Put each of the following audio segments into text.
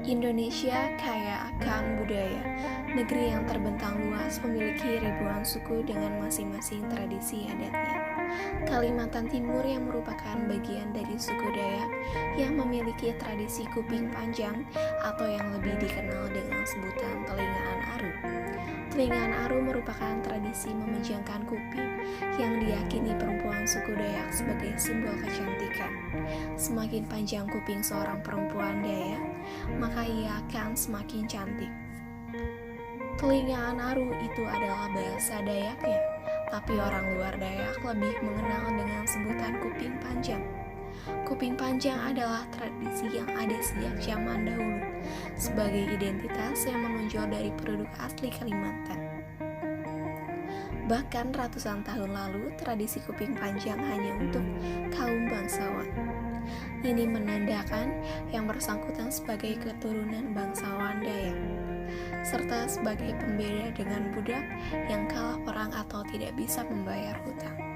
Indonesia kaya akan budaya. Negeri yang terbentang luas memiliki ribuan suku dengan masing-masing tradisi adatnya. Kalimantan Timur yang merupakan bagian dari suku Dayak yang memiliki tradisi kuping panjang atau yang lebih dikenal dengan sebutan telingaan aru. Telingaan aru merupakan tradisi memejangkan kuping yang diyakini perempuan suku Dayak sebagai simbol kecantikan. Semakin panjang kuping seorang perempuan Dayak, maka ia akan semakin cantik. Telingaan aru itu adalah bahasa Dayaknya, tapi orang luar Dayak lebih mengenal dengan sebutan kuping panjang. Kuping panjang adalah tradisi yang ada sejak zaman dahulu sebagai identitas yang menonjol dari penduduk asli Kalimantan. Bahkan ratusan tahun lalu, tradisi kuping panjang hanya untuk kaum bangsawan. Ini menandakan yang bersangkutan sebagai keturunan bangsawan Dayak, serta sebagai pembeda dengan budak yang kalah perang atau tidak bisa membayar hutang.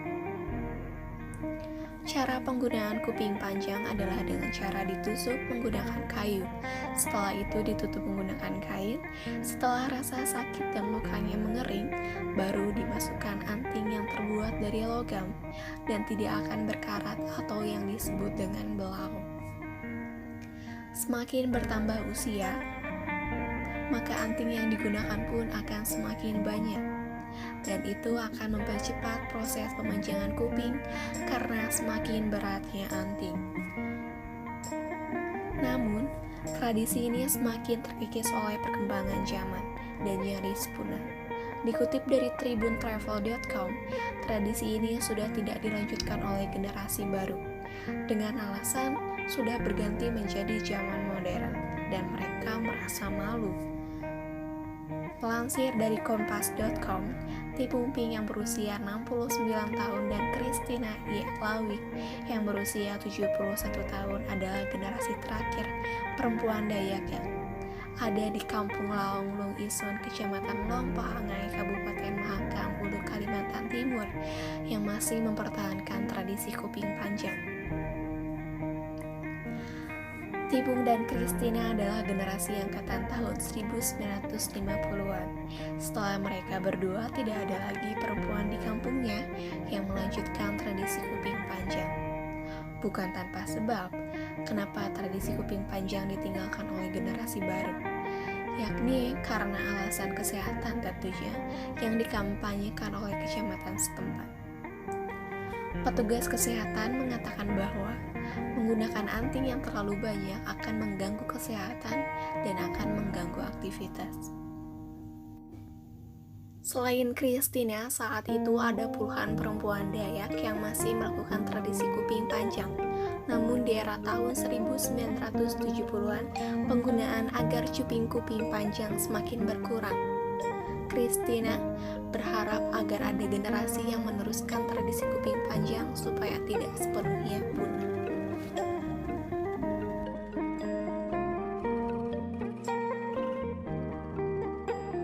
Cara penggunaan kuping panjang adalah dengan cara ditusuk menggunakan kayu. Setelah itu ditutup menggunakan kain. Setelah rasa sakit dan lukanya mengering, baru dimasukkan anting yang terbuat dari logam dan tidak akan berkarat atau yang disebut dengan belau. Semakin bertambah usia, maka anting yang digunakan pun akan semakin banyak. Dan itu akan mempercepat proses pemanjangan kuping karena semakin beratnya anting. Namun, tradisi ini semakin terkikis oleh perkembangan zaman dan nyaris punah. Dikutip dari tribuntravel.com, tradisi ini sudah tidak dilanjutkan oleh generasi baru dengan alasan sudah berganti menjadi zaman modern dan mereka merasa malu. Melansir dari kompas.com, Tipung Ping yang berusia 69 tahun dan Christina Lawik yang berusia 71 tahun adalah generasi terakhir perempuan Dayak yang ada di Kampung Laong Lung Isun, Kecamatan Lompohangai, Kabupaten Mahakam, Hulu, Kalimantan Timur yang masih mempertahankan tradisi kuping panjang. Tipung dan Christina adalah generasi angkatan tahun 1950-an. Setelah mereka berdua, tidak ada lagi perempuan di kampungnya yang melanjutkan tradisi kuping panjang. Bukan tanpa sebab, kenapa tradisi kuping panjang ditinggalkan oleh generasi baru, yakni karena alasan kesehatan tentunya yang dikampanyekan oleh kecamatan setempat. Petugas kesehatan mengatakan bahwa menggunakan anting yang terlalu banyak akan mengganggu kesehatan dan akan mengganggu aktivitas. Selain Christina, saat itu ada puluhan perempuan Dayak yang masih melakukan tradisi kuping panjang. Namun di era tahun 1970-an, penggunaan agar cuping kuping panjang semakin berkurang. Christina berharap agar ada generasi yang meneruskan tradisi kuping panjang supaya tidak sepenuhnya punah.